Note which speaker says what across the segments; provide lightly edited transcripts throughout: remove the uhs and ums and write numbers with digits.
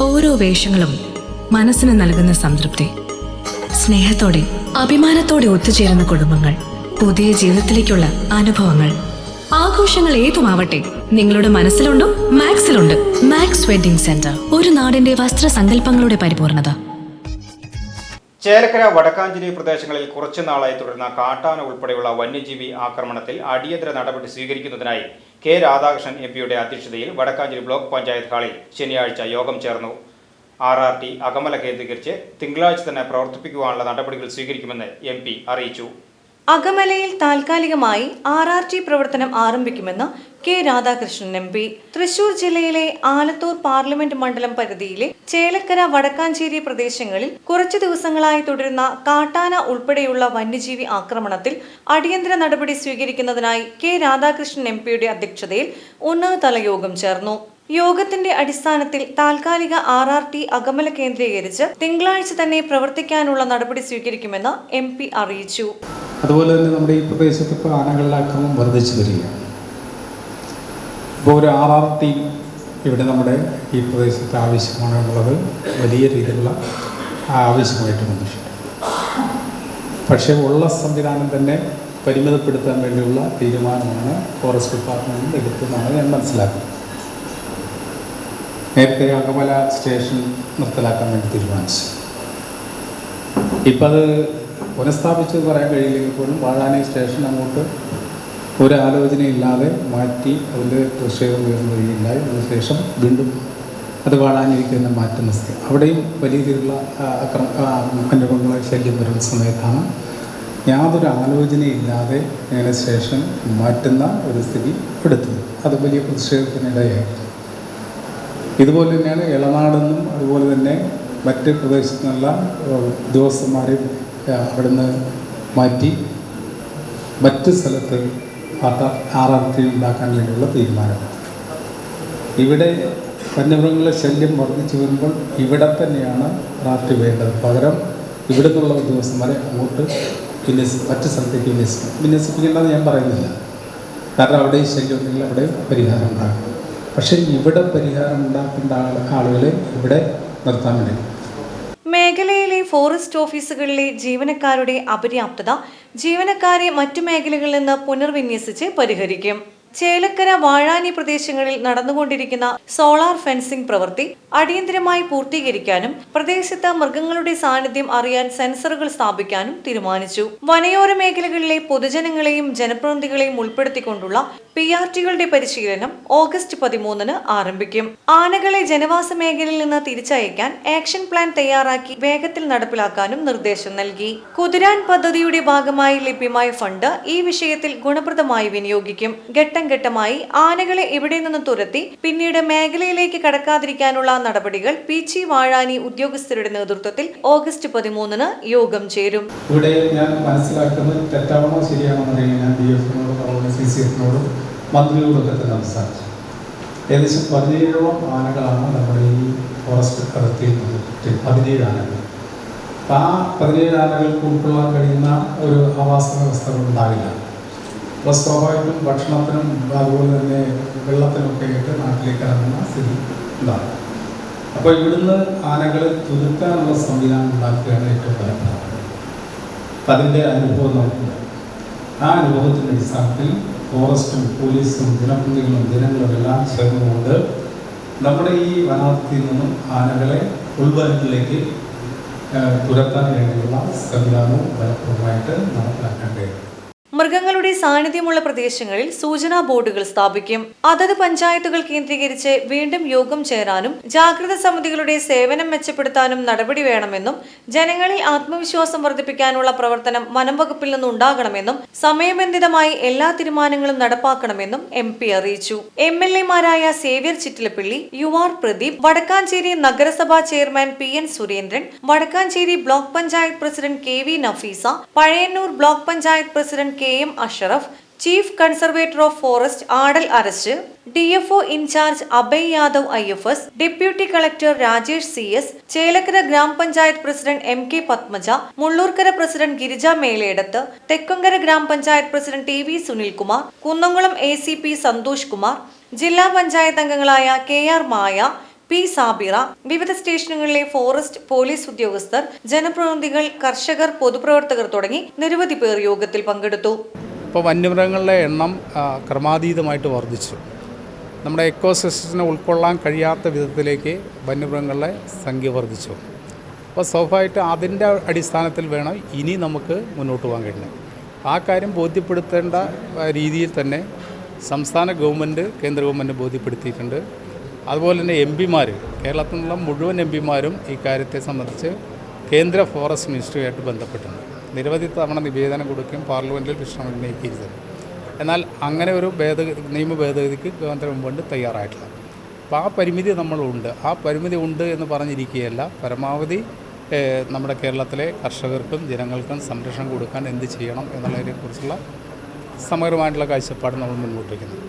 Speaker 1: ഓരോ വേഷങ്ങളും മനസ്സിന് നൽകുന്ന സംതൃപ്തി. സ്നേഹത്തോടെ അഭിമാനത്തോടെ ഒത്തുചേരുന്ന കുടുംബങ്ങൾ, പുതിയ ജീവിതത്തിലേക്കുള്ള അനുഭവങ്ങൾ. ആഘോഷങ്ങൾ ഏതുമാവട്ടെ, നിങ്ങളുടെ മനസ്സിലുണ്ടോ? മാക്സിലുണ്ട്. മാക്സ് വെഡിംഗ് സെന്റർ, ഒരു നാടിന്റെ വസ്ത്രസങ്കല്പങ്ങളുടെ പരിപൂർണത.
Speaker 2: ചേലക്കര വടക്കാഞ്ചേരി പ്രദേശങ്ങളിൽ കുറച്ചുനാളായി തുടരുന്ന കാട്ടാന ഉൾപ്പെടെയുള്ള വന്യജീവി ആക്രമണത്തിൽ അടിയന്തര നടപടി സ്വീകരിക്കുന്നതിനായി കെ രാധാകൃഷ്ണൻ എംപിയുടെ അധ്യക്ഷതയിൽ വടക്കാഞ്ചേരി ബ്ലോക്ക് പഞ്ചായത്ത് ഹാളിൽ ശനിയാഴ്ച യോഗം ചേർന്നു. RRT അകമല കേന്ദ്രീകരിച്ച് തിങ്കളാഴ്ച തന്നെ പ്രവർത്തിപ്പിക്കുവാനുള്ള നടപടികൾ സ്വീകരിക്കുമെന്ന് MP അറിയിച്ചു.
Speaker 3: അകമലയിൽ താൽക്കാലികമായി RRT പ്രവർത്തനം ആരംഭിക്കുമെന്ന് കെ രാധാകൃഷ്ണൻ MP. തൃശൂർ ജില്ലയിലെ ആലത്തൂർ പാർലമെന്റ് മണ്ഡലം പരിധിയിലെ ചേലക്കര വടക്കാഞ്ചേരി പ്രദേശങ്ങളിൽ കുറച്ചു ദിവസങ്ങളായി തുടരുന്ന കാട്ടാന ഉൾപ്പെടെയുള്ള വന്യജീവി ആക്രമണത്തിൽ അടിയന്തര നടപടി സ്വീകരിക്കുന്നതിനായി കെ രാധാകൃഷ്ണൻ MPയുടെ അധ്യക്ഷതയിൽ ഉന്നതതല യോഗം ചേർന്നു. യോഗത്തിന്റെ അടിസ്ഥാനത്തിൽ താൽക്കാലിക RRT അകമല കേന്ദ്രീകരിച്ച് തിങ്കളാഴ്ച തന്നെ പ്രവർത്തിക്കാനുള്ള നടപടി സ്വീകരിക്കുമെന്ന് MP അറിയിച്ചു.
Speaker 4: അതുപോലെ തന്നെ നമ്മുടെ ഈ പ്രദേശത്ത് ഇപ്പോൾ ആനകളുടെ ആക്രമണം വർദ്ധിച്ചു വരികയാണ്. ഇപ്പോൾ ഒരു RRT ഇവിടെ നമ്മുടെ ഈ പ്രദേശത്ത് ആവശ്യമാണെന്നുള്ളത് വലിയ രീതിയിലുള്ള ആവശ്യമായിട്ട് വന്നിട്ടുണ്ട്. പക്ഷേ ഉള്ള സംവിധാനം തന്നെ പരിമിതപ്പെടുത്താൻ വേണ്ടിയുള്ള തീരുമാനമാണ് ഫോറസ്റ്റ് ഡിപ്പാർട്ട്മെൻറ്റ് എടുത്തതെന്നാണ് ഞാൻ മനസ്സിലാക്കുന്നത്. നേരത്തെ അകമല സ്റ്റേഷൻ നിർത്തലാക്കാൻ വേണ്ടി തീരുമാനിച്ചു. ഇപ്പം അത് പുനഃസ്ഥാപിച്ച് പറയാൻ കഴിയില്ലെങ്കിൽ പോലും വാഴാനി സ്റ്റേഷൻ അങ്ങോട്ട് ഒരു ആലോചനയില്ലാതെ മാറ്റി അതിൻ്റെ പ്രതിഷേധം ഉയർന്നു വരികയുണ്ടായി. അതിനുശേഷം വീണ്ടും അത് വാഴാനിലേക്ക് തന്നെ മാറ്റുന്ന സ്ഥിതി. അവിടെയും വലിയ രീതിയിലുള്ള വന്യമൃഗങ്ങളെ ശല്യം വരുന്ന സമയത്താണ് യാതൊരു ആലോചനയില്ലാതെ ഇങ്ങനെ സ്റ്റേഷൻ മാറ്റുന്ന ഒരു സ്ഥിതി എടുത്തത്. അത് വലിയ പ്രതിഷേധത്തിനിടയായി. ഇതുപോലെ തന്നെയാണ് ഇളനാടെന്നും അതുപോലെ തന്നെ മറ്റ് പ്രദേശത്തു നിന്നുള്ള ഉദ്യോഗസ്ഥന്മാരെ അവിടുന്ന് മാറ്റി മറ്റ് സ്ഥലത്ത് RRT ഉണ്ടാക്കാൻ വേണ്ടിയുള്ള തീരുമാനമാണ്. ഇവിടെ വന്യമൃഗങ്ങളുടെ ശല്യം വർദ്ധിച്ചു വരുമ്പോൾ ഇവിടെ തന്നെയാണ് RRT വേണ്ടത്. പകരം ഇവിടെ നിന്നുള്ള ഉദ്യോഗസ്ഥന്മാരെ അങ്ങോട്ട് മറ്റ് സ്ഥലത്തേക്ക് വിന്യസിപ്പിക്കേണ്ടതെന്ന് ഞാൻ പറയുന്നില്ല. കാരണം അവിടെ ശല്യം ഉണ്ടെങ്കിൽ അവിടെ പരിഹാരം ഉണ്ടാകും. പക്ഷേ ഇവിടെ പരിഹാരം ഉണ്ടാക്കേണ്ട ആളുകളെ ഇവിടെ നിർത്താൻ വേണ്ടി
Speaker 3: മേഖലയിലെ ഫോറസ്റ്റ് ഓഫീസുകളിലെ ജീവനക്കാരുടെ അപര്യാപ്തത ജീവനക്കാരെ മറ്റു മേഖലകളിൽ നിന്ന് പുനർവിന്യസിച്ച് പരിഹരിക്കും. ചേലക്കര വാഴാനി പ്രദേശങ്ങളിൽ നടന്നുകൊണ്ടിരിക്കുന്ന സോളാർ ഫെൻസിംഗ് പ്രവൃത്തി അടിയന്തരമായി പൂർത്തീകരിക്കാനും പ്രദേശത്ത് മൃഗങ്ങളുടെ സാന്നിധ്യം അറിയാൻ സെൻസറുകൾ സ്ഥാപിക്കാനും തീരുമാനിച്ചു. വനയോര മേഖലകളിലെ പൊതുജനങ്ങളെയും ജനപ്രതിനിധികളെയും ഉൾപ്പെടുത്തിക്കൊണ്ടുള്ള PRTകളുടെ പരിശീലനം ഓഗസ്റ്റ് 13 ആരംഭിക്കും. ആനകളെ ജനവാസ മേഖലയിൽ നിന്ന് തിരിച്ചയക്കാൻ ആക്ഷൻ പ്ലാൻ തയ്യാറാക്കി വേഗത്തിൽ നടപ്പിലാക്കാനും നിർദ്ദേശം നൽകി. കുതിരാൻ പദ്ധതിയുടെ ഭാഗമായി ലഭ്യമായ ഫണ്ട് ഈ വിഷയത്തിൽ ഗുണപ്രദമായി വിനിയോഗിക്കും. ഘട്ടമായി ആനകളെ ഇവിടെ നിന്ന് തുരത്തി പിന്നീട് മേഖലയിലേക്ക് കടക്കാതിരിക്കാനുള്ള നടപടികൾ PC വാഴാനി ഉദ്യോഗസ്ഥരുടെ നേതൃത്വത്തിൽ ഓഗസ്റ്റ് 13 യോഗം ചേരും.
Speaker 4: ഇവിടെ ഞാൻ മനസ്സിലാക്കുന്നത് തെറ്റാണോ ശരിയാണോ അറിയാൻ DFനോടും CCFനോടും മന്ത്രിയോടൊക്കെ തന്നെ സംസാരിച്ചു. ഏകദേശം 17ഓളം ആനകളാണ് നമ്മുടെ ഈ ഫോറസ്റ്റ് അതിർത്തിയിൽ 17 ആനകൾ. ആ 17 ആനകൾക്ക് ഉൾക്കൊള്ളാൻ കഴിയുന്ന ഒരു ആവാസ വ്യവസ്ഥകൾ ഉണ്ടാവില്ല. അപ്പോൾ സ്വാഭാവികമായിട്ടും ഭക്ഷണത്തിനും അതുപോലെ തന്നെ വെള്ളത്തിനൊക്കെ ആയിട്ട് നാട്ടിലേക്ക് ഇറങ്ങുന്ന സ്ഥിതി ഉണ്ടാകും. അപ്പോൾ ഇവിടുന്ന് ആനകളെ തുരുത്താനുള്ള സംവിധാനം ഉണ്ടാക്കുകയാണ് ഏറ്റവും ഫലപ്രദം. അതിൻ്റെ അനുഭവം നമുക്കുണ്ട്. ആ അനുഭവത്തിൻ്റെ അടിസ്ഥാനത്തിൽ ഫോറസ്റ്റും പോലീസും ജനപ്രതിനിധികളും ജനങ്ങളും എല്ലാം ചേർന്നുകൊണ്ട് നമ്മുടെ ഈ വനാതിർത്തിയിൽ നിന്നും ആനകളെ ഉൾവനത്തിലേക്ക് തുരത്താൻ വേണ്ടിയുള്ള സംവിധാനവും ഫലപ്രദമായിട്ട് നടപ്പിലാക്കേണ്ടത്.
Speaker 3: മൃഗങ്ങളുടെ സാന്നിധ്യമുള്ള പ്രദേശങ്ങളിൽ സൂചനാ ബോർഡുകൾ സ്ഥാപിക്കും. അതത് പഞ്ചായത്തുകൾ കേന്ദ്രീകരിച്ച് വീണ്ടും യോഗം ചേരാനും ജാഗ്രത സമിതികളുടെ സേവനം മെച്ചപ്പെടുത്താനും നടപടി വേണമെന്നും ജനങ്ങളിൽ ആത്മവിശ്വാസം വർദ്ധിപ്പിക്കാനുള്ള പ്രവർത്തനം വനം വകുപ്പിൽ നിന്നുണ്ടാകണമെന്നും സമയബന്ധിതമായി എല്ലാ തീരുമാനങ്ങളും നടപ്പാക്കണമെന്നും MP അറിയിച്ചു. MLA-മാരായ സേവ്യർ ചിറ്റിലപ്പള്ളി, UR പ്രദീപ്, വടക്കാഞ്ചേരി നഗരസഭാ chairman PN Surendran, Vadakkanchery block panchayat president KV Nafeesa, Pazhayannur block panchayat president KM Ashraf, chief conservator of forest Aadal Arasu, DFO in charge Abhay Yadav IFS, deputy collector Rajesh CS, Chelakkara ഗ്രാമപഞ്ചായത്ത് president MK Padmaja, Mullurkara president Girija Meledath, Thekkumkara ഗ്രാമപഞ്ചായത്ത് president TV Sunilkumar, Kunnamkulam ACP Santhosh Kumar, ജില്ലാ പഞ്ചായത്ത് അംഗങ്ങളായ KR മായ, പി സാബിറ, വിവിധ സ്റ്റേഷനുകളിലെ ഫോറസ്റ്റ്, പോലീസ് ഉദ്യോഗസ്ഥർ, ജനപ്രതിനിധികൾ, കർഷകർ, പൊതുപ്രവർത്തകർ തുടങ്ങി നിരവധി പേർ യോഗത്തിൽ പങ്കെടുത്തു.
Speaker 4: ഇപ്പോൾ വന്യമൃഗങ്ങളുടെ എണ്ണം ക്രമാതീതമായിട്ട് വർദ്ധിച്ചു. നമ്മുടെ എക്കോസിസ്റ്റത്തിനെ ഉൾക്കൊള്ളാൻ കഴിയാത്ത വിധത്തിലേക്ക് വന്യമൃഗങ്ങളുടെ സംഖ്യ വർദ്ധിച്ചു. അപ്പോൾ സ്വാഭാവികമായിട്ട് അതിൻ്റെ അടിസ്ഥാനത്തിൽ വേണം ഇനി നമുക്ക് മുന്നോട്ട് പോകാൻ കഴിയുന്നത്. ആ കാര്യം ബോധ്യപ്പെടുത്തേണ്ട രീതിയിൽ തന്നെ സംസ്ഥാന ഗവൺമെൻറ്, കേന്ദ്ര ഗവൺമെൻറ് ബോധ്യപ്പെടുത്തിയിട്ടുണ്ട്. അതുപോലെ തന്നെ എംപിമാർ, കേരളത്തിൽ നിന്നുള്ള മുഴുവൻ എംപിമാരും ഈ കാര്യത്തെ സംബന്ധിച്ച് കേന്ദ്ര ഫോറസ്റ്റ് മിനിസ്ട്രിയുമായിട്ട് ബന്ധപ്പെട്ടിട്ടുണ്ട്. നിരവധി തവണ നിവേദനം കൊടുക്കുകയും പാർലമെൻറ്റിൽ പ്രശ്നം ഉന്നയിക്കരുത്. എന്നാൽ അങ്ങനെ ഒരു നിയമ ഭേദഗതിക്ക് കേന്ദ്ര ഗവൺമെൻറ് തയ്യാറായിട്ടില്ല. അപ്പോൾ ആ പരിമിതി നമ്മളുണ്ട്. ആ പരിമിതി ഉണ്ട് എന്ന് പറഞ്ഞിരിക്കുകയല്ല, പരമാവധി നമ്മുടെ കേരളത്തിലെ കർഷകർക്കും ജനങ്ങൾക്കും സംരക്ഷണം കൊടുക്കാൻ എന്ത് ചെയ്യണം എന്നുള്ളതിനെക്കുറിച്ചുള്ള സമഗ്രമായിട്ടുള്ള കാഴ്ചപ്പാട് നമ്മൾ മുന്നോട്ട് വയ്ക്കുന്നത്.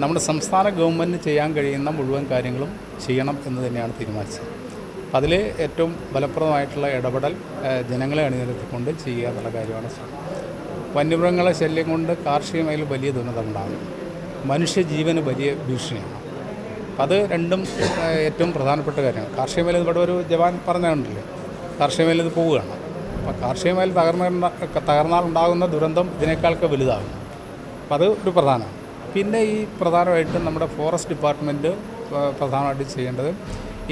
Speaker 4: നമ്മുടെ സംസ്ഥാന ഗവൺമെൻറ് ചെയ്യാൻ കഴിയുന്ന മുഴുവൻ കാര്യങ്ങളും ചെയ്യണം എന്ന് തന്നെയാണ് തീരുമാനിച്ചത്. അതിൽ ഏറ്റവും ഫലപ്രദമായിട്ടുള്ള ഇടപെടൽ ജനങ്ങളെ അണിനിരത്തിക്കൊണ്ട് ചെയ്യുക എന്നുള്ള കാര്യമാണ്. വന്യമൃഗങ്ങളെ ശല്യം കൊണ്ട് കാർഷിക മേഖല വലിയ ദുരന്തമുണ്ടാകും, മനുഷ്യജീവന് വലിയ ഭീഷണിയാണ്. അത് രണ്ടും ഏറ്റവും പ്രധാനപ്പെട്ട കാര്യമാണ്. കാർഷിക മേഖല ഇവിടെ ഒരു ജവാൻ പറഞ്ഞുകൊണ്ടില്ലേ, കാർഷിക മേഖല ഇത് പോവുകയാണ്. അപ്പോൾ കാർഷിക മേഖല തകർന്നാൽ ഉണ്ടാകുന്ന ദുരന്തം ഇതിനേക്കാളൊക്കെ വലുതാകും. അപ്പം അത് ഒരു പ്രധാനമാണ്. പിന്നെ ഈ പ്രധാനമായിട്ടും നമ്മുടെ ഫോറസ്റ്റ് ഡിപ്പാർട്ട്മെൻറ്റ് പ്രധാനമായിട്ടും ചെയ്യേണ്ടത്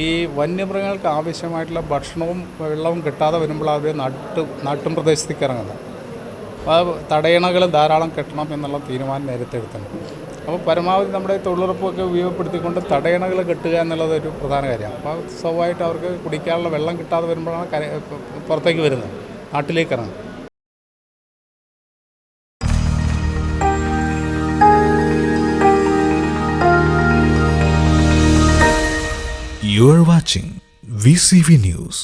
Speaker 4: ഈ വന്യമൃഗങ്ങൾക്ക് ആവശ്യമായിട്ടുള്ള ഭക്ഷണവും വെള്ളവും കിട്ടാതെ വരുമ്പോൾ അവർ നാട്ടും പ്രദേശത്തേക്ക് ഇറങ്ങുന്നത്. അപ്പോൾ തടയണകൾ ധാരാളം കെട്ടണം എന്നുള്ള തീരുമാനം നേരത്തെ എടുത്തിട്ടുണ്ട്. അപ്പോൾ പരമാവധി നമ്മുടെ തൊഴിലുറപ്പൊക്കെ ഉപയോഗപ്പെടുത്തിക്കൊണ്ട് തടയണകൾ കെട്ടുക എന്നുള്ളത് ഒരു പ്രധാന കാര്യമാണ്. അപ്പോൾ സ്വാഭാവികമായിട്ട് അവർക്ക് കുടിക്കാനുള്ള വെള്ളം കിട്ടാതെ വരുമ്പോഴാണ് പുറത്തേക്ക് വരുന്നത്, നാട്ടിലേക്ക് ഇറങ്ങുന്നത്.
Speaker 5: You are watching VCV News.